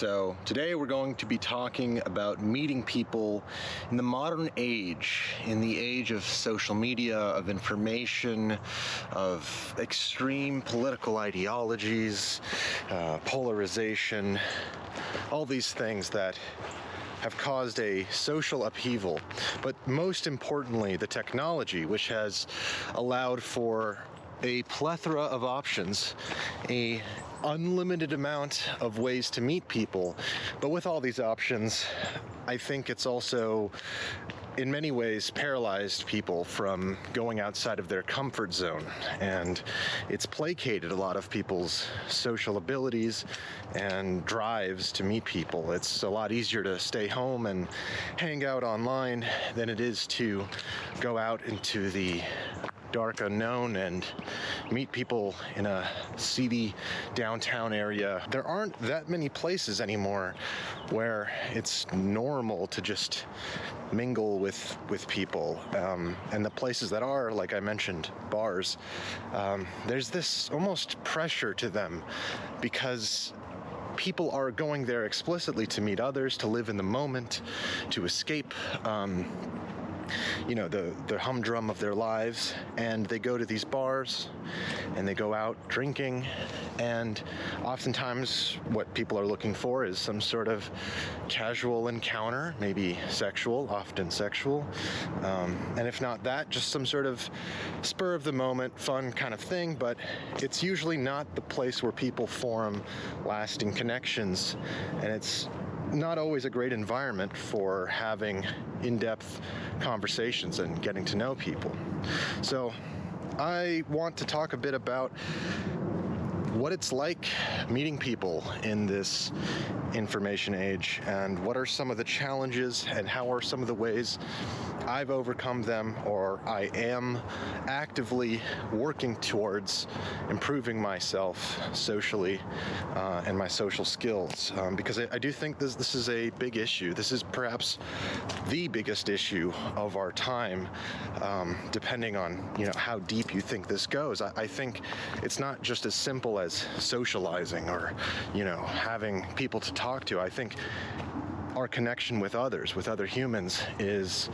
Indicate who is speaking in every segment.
Speaker 1: So today we're going to be talking about meeting people in the modern age, in the age of social media, of information, of extreme political ideologies, polarization, all these things that have caused a social upheaval, but most importantly, the technology, which has allowed for a plethora of options, a unlimited amount of ways to meet people. But with all these options, I think it's also in many ways paralyzed people from going outside of their comfort zone, and it's placated a lot of people's social abilities and drives to meet people. It's a lot easier to stay home and hang out online than it is to go out into the dark unknown and meet people in a seedy downtown area. There aren't that many places anymore where it's normal to just mingle with people, and the places that are, like I mentioned, bars, there's this almost pressure to them because people are going there explicitly to meet others, to live in the moment, to escape the humdrum of their lives, and they go to these bars and they go out drinking, and oftentimes what people are looking for is some sort of casual encounter, maybe sexual, often sexual, and if not that, just some sort of spur of the moment, fun kind of thing, but it's usually not the place where people form lasting connections, and it's not always a great environment for having in-depth conversations and getting to know people. So I want to talk a bit about what it's like meeting people in this information age, and what are some of the challenges and how are some of the ways I've overcome them, or I am actively working towards improving myself socially and my social skills, because I do think this is a big issue. This is perhaps the biggest issue of our time, depending on how deep you think this goes. I think it's not just as simple as socializing or having people to talk to. I think our connection with others, with other humans, is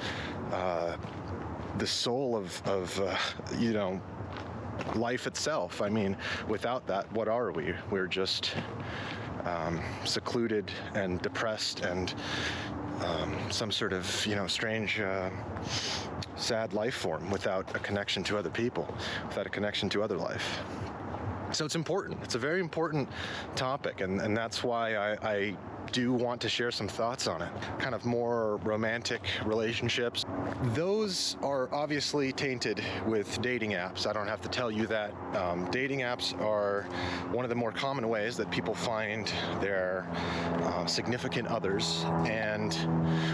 Speaker 1: the soul of life itself. I mean, without that, what are we? We're just secluded and depressed and some sort of strange sad life form without a connection to other people, without a connection to other life. So it's important. It's a very important topic, and that's why I do want to share some thoughts on it. Kind of more romantic relationships. Those are obviously tainted with dating apps. I don't have to tell you that. Dating apps are one of the more common ways that people find their significant others. And,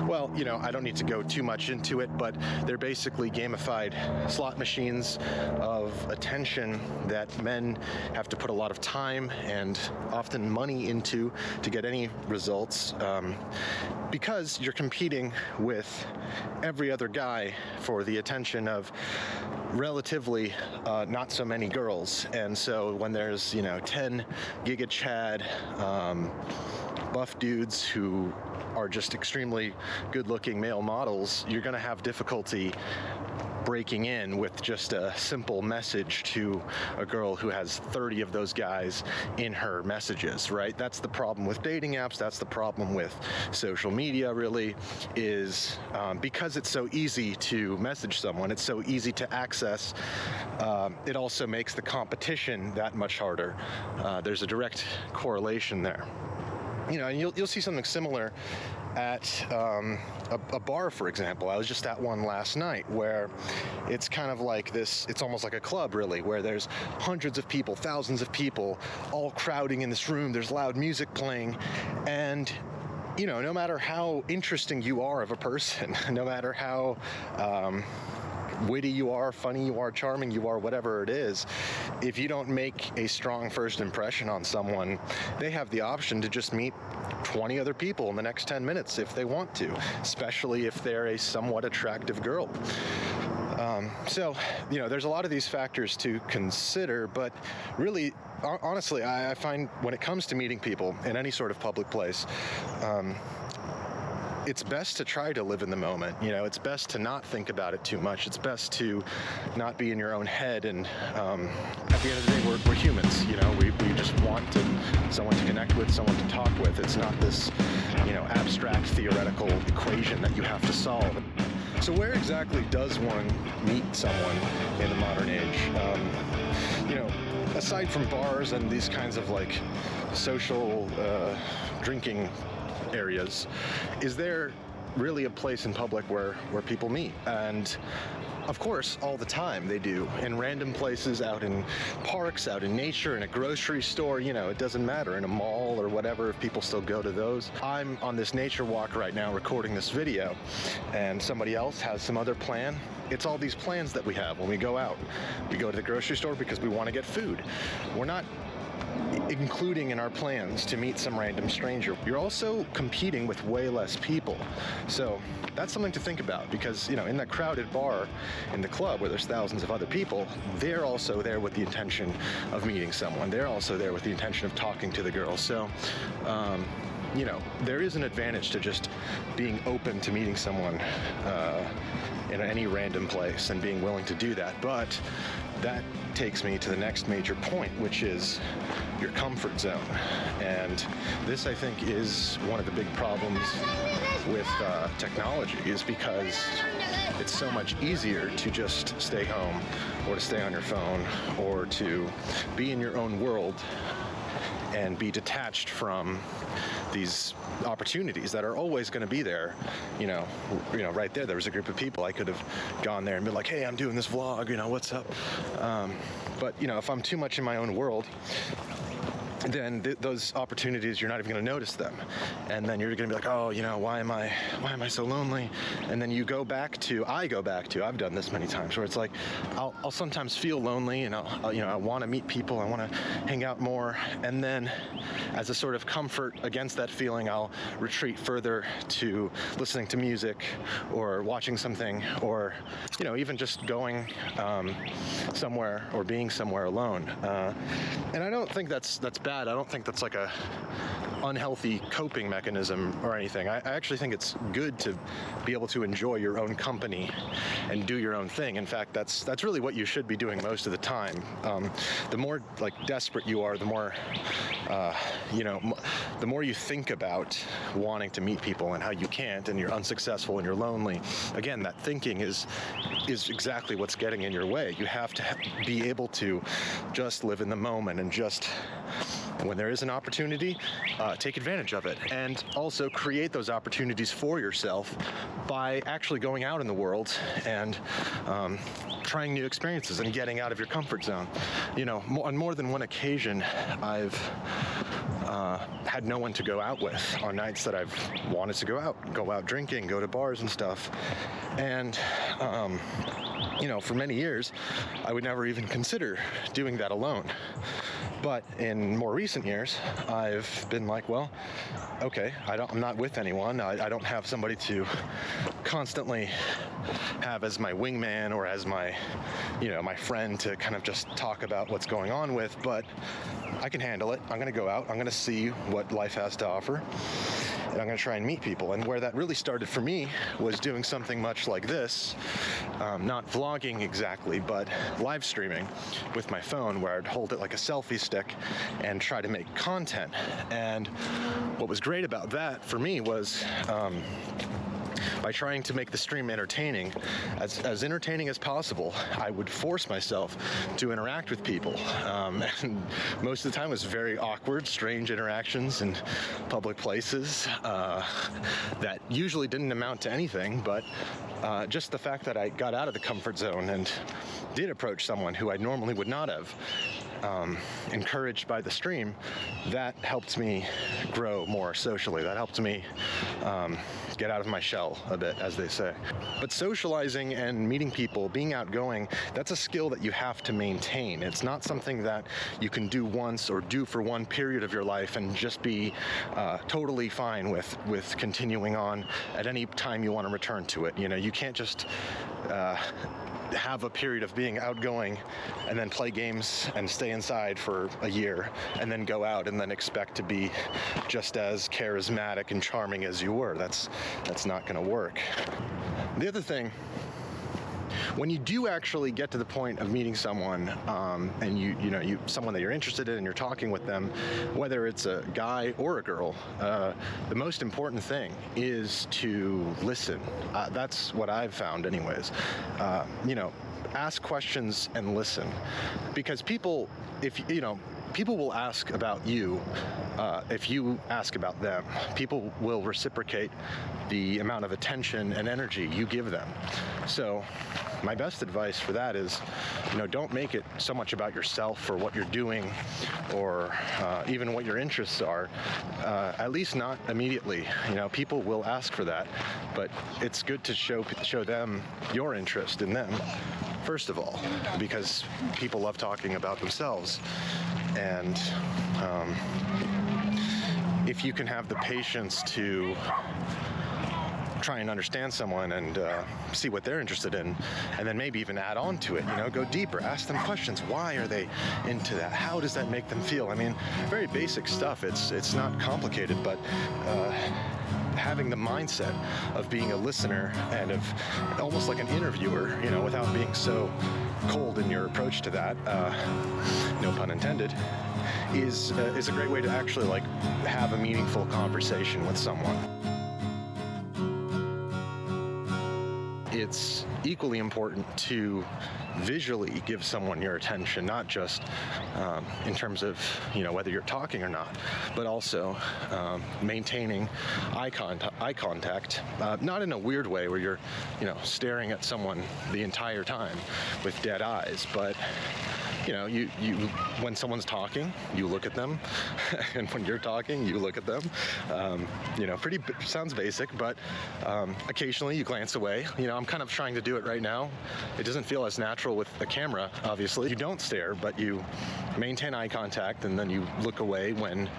Speaker 1: well, I don't need to go too much into it, but they're basically gamified slot machines of attention that men have to put a lot of time and often money into to get any results, because you're competing with every other guy for the attention of relatively not so many girls. And so when there's 10 Giga Chad buff dudes who are just extremely good-looking male models, you're going to have difficulty breaking in with just a simple message to a girl who has 30 of those guys in her messages, right? That's the problem with dating apps. That's the problem with social media, really, is because it's so easy to message someone, it's so easy to access, it also makes the competition that much harder. There's a direct correlation there. And you'll see something similar at a bar, for example. I was just at one last night where it's kind of like this, it's almost like a club, really, where there's hundreds of people, thousands of people, all crowding in this room. There's loud music playing, and no matter how interesting you are of a person, no matter how witty you are, funny you are, charming you are, whatever it is, if you don't make a strong first impression on someone, they have the option to just meet 20 other people in the next 10 minutes if they want to, especially if they're a somewhat attractive girl. So, there's a lot of these factors to consider, but really, honestly, I find when it comes to meeting people in any sort of public place, it's best to try to live in the moment. It's best to not think about it too much. It's best to not be in your own head. And at the end of the day, we're humans. We just want someone to connect with, someone to talk with. It's not this, abstract theoretical equation that you have to solve. So where exactly does one meet someone in the modern age? Aside from bars and these kinds of social drinking areas, is there really a place in public where people meet? And of course, all the time they do, in random places, out in parks, out in nature, in a grocery store, it doesn't matter, in a mall or whatever, if people still go to those. I'm on this nature walk right now recording this video, and somebody else has some other plan. It's all these plans that we have when we go out. We go to the grocery store because we want to get food. We're not including in our plans to meet some random stranger. You're also competing with way less people. So that's something to think about, because in that crowded bar in the club where there's thousands of other people, they're also there with the intention of meeting someone. They're also there with the intention of talking to the girl. So there is an advantage to just being open to meeting someone in any random place and being willing to do that. But that takes me to the next major point, which is your comfort zone. And this, I think, is one of the big problems with technology, is because it's so much easier to just stay home, or to stay on your phone, or to be in your own world and be detached from these opportunities that are always going to be there. Right there was a group of people. I could have gone there and been like, hey, I'm doing this vlog, what's up? But if I'm too much in my own world, then those opportunities, you're not even going to notice them. And then you're going to be like, oh, why am I so lonely? And then I go back to, I've done this many times, where it's like, I'll sometimes feel lonely, and I want to meet people, I want to hang out more. And then as a sort of comfort against that feeling, I'll retreat further to listening to music, or watching something, or, even just going somewhere, or being somewhere alone. And I don't think that's bad. I don't think that's like a unhealthy coping mechanism or anything. I actually think it's good to be able to enjoy your own company and do your own thing. In fact, that's really what you should be doing most of the time. The more desperate you are, the more the more you think about wanting to meet people and how you can't, and you're unsuccessful and you're lonely. Again, that thinking is exactly what's getting in your way. You have to be able to just live in the moment, and just when there is an opportunity, take advantage of it, and also create those opportunities for yourself by actually going out in the world and trying new experiences and getting out of your comfort zone. On more than one occasion, I've had no one to go out with on nights that I've wanted to go out drinking, go to bars and stuff. And for many years, I would never even consider doing that alone. But in more recent years, I've been like, well, okay, I'm not with anyone. I don't have somebody to constantly have as my wingman, or as my friend to kind of just talk about what's going on with, but I can handle it. I'm going to go out. I'm going to see what life has to offer, and I'm going to try and meet people. And where that really started for me was doing something much like this, not vlogging exactly, but live streaming with my phone, where I'd hold it like a selfie stick and try to make content. And what was great about that for me was by trying to make the stream entertaining, as entertaining as possible, I would force myself to interact with people. And most of the time it was very awkward, strange interactions in public places that usually didn't amount to anything, but just the fact that I got out of the comfort zone and did approach someone who I normally would not have, encouraged by the stream, that helped me grow more socially. That helped me get out of my shell a bit, as they say. But socializing and meeting people, being outgoing, that's a skill that you have to maintain. It's not something that you can do once or do for one period of your life and just be totally fine with continuing on at any time you want to return to it. You know, you can't just have a period of being outgoing and then play games and stay inside for a year and then go out and then expect to be just as charismatic and charming as you were. That's not going to work. The other thing, when you do actually get to the point of meeting someone, and you someone that you're interested in and you're talking with them, whether it's a guy or a girl, the most important thing is to listen. That's what I've found anyways. Ask questions and listen, because people will ask about you if you ask about them. People will reciprocate the amount of attention and energy you give them. So my best advice for that is, don't make it so much about yourself or what you're doing or even what your interests are, at least not immediately. People will ask for that, but it's good to show them your interest in them, first of all, because people love talking about themselves. And if you can have the patience to try and understand someone and see what they're interested in, and then maybe even add on to it, go deeper, ask them questions. Why are they into that? How does that make them feel? I mean, very basic stuff. It's not complicated, but having the mindset of being a listener and of almost like an interviewer, without being so cold in your approach to that, no pun intended, is a great way to actually have a meaningful conversation with someone. It's equally important to visually give someone your attention, not just in terms of whether you're talking or not, but also maintaining eye contact, not in a weird way where you're staring at someone the entire time with dead eyes, but you when someone's talking, you look at them, and when you're talking, you look at them. Sounds basic, but occasionally you glance away. I'm kind of trying to do it right now. It doesn't feel as natural with the camera, obviously. You don't stare, but you maintain eye contact, and then you look away when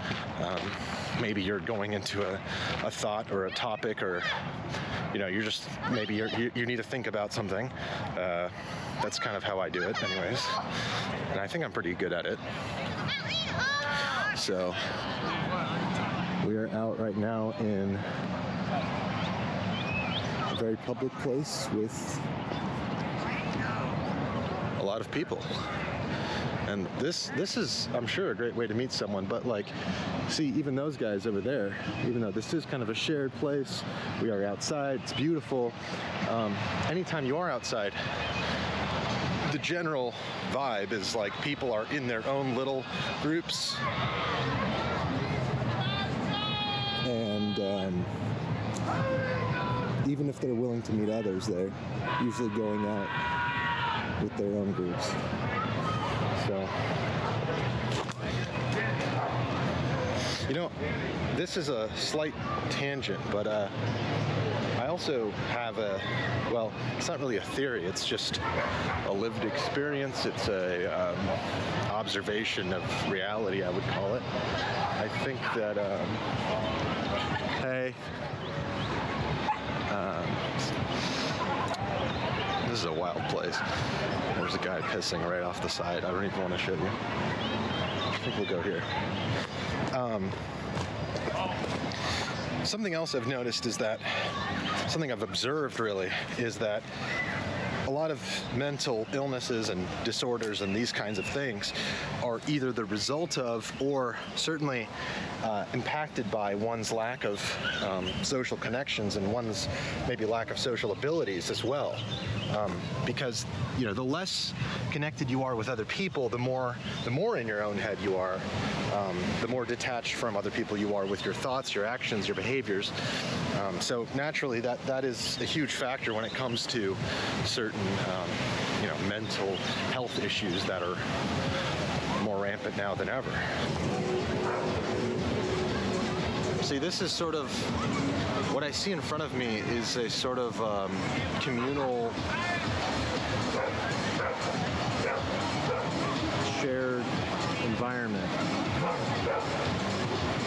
Speaker 1: maybe you're going into a thought or a topic, or you're just maybe you need to think about something. That's kind of how I do it, anyways, and I think I'm pretty good at it. So we are out right now in a very public place with a lot of people. And this is, I'm sure, a great way to meet someone, but see, even those guys over there, even though this is kind of a shared place, we are outside, it's beautiful. Anytime you are outside, the general vibe is people are in their own little groups, and even if they're willing to meet others, they're usually going out with their own groups. So, this is a slight tangent, but I also have it's not really a theory, it's just a lived experience. It's a observation of reality, I would call it. I think that, this is a wild place. There's a guy pissing right off the side. I don't even want to show you. I think we'll go here. Something else I've noticed is that, something I've observed really, is that a lot of mental illnesses and disorders and these kinds of things are either the result of, or certainly impacted by, one's lack of social connections and one's maybe lack of social abilities as well. Because the less connected you are with other people, the more in your own head you are, the more detached from other people you are with your thoughts, your actions, your behaviors. So naturally, that is a huge factor when it comes to certain mental health issues that are more rampant now than ever. See, this is sort of, what I see in front of me is a sort of communal, shared environment,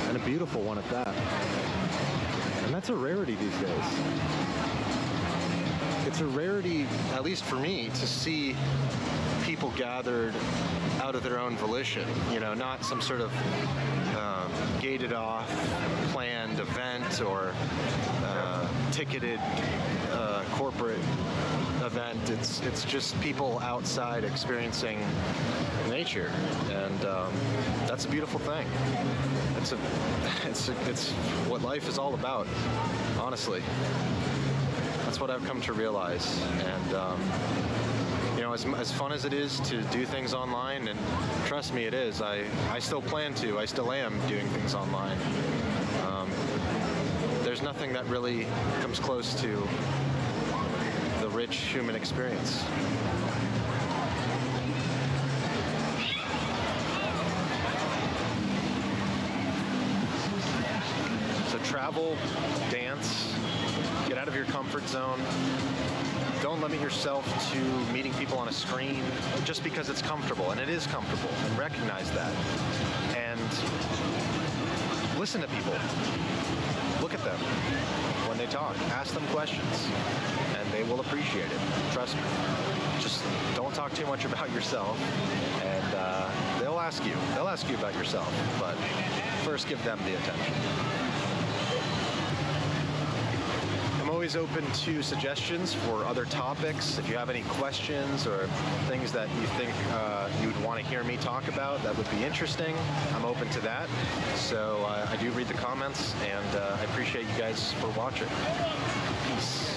Speaker 1: and a beautiful one at that. And that's a rarity these days. It's a rarity, at least for me, to see people gathered out of their own volition, you know, not some sort of gated off, planned event or ticketed corporate event. It's just people outside experiencing nature, and that's a beautiful thing. It's what life is all about, honestly. That's what I've come to realize, and you know, as fun as it is to do things online, and trust me, it is. I still plan to. I still am doing things online. There's nothing that really comes close to the rich human experience. So travel, dance, get out of your comfort zone. Don't limit yourself to meeting people on a screen just because it's comfortable, and it is comfortable, and recognize that. And listen to people. Look at them when they talk. Ask them questions, and they will appreciate it. Trust me. Just don't talk too much about yourself, and they'll ask you. They'll ask you about yourself, but first give them the attention. I'm always open to suggestions for other topics. If you have any questions or things that you think you would want to hear me talk about that would be interesting, I'm open to that. So I do read the comments, and I appreciate you guys for watching. Peace.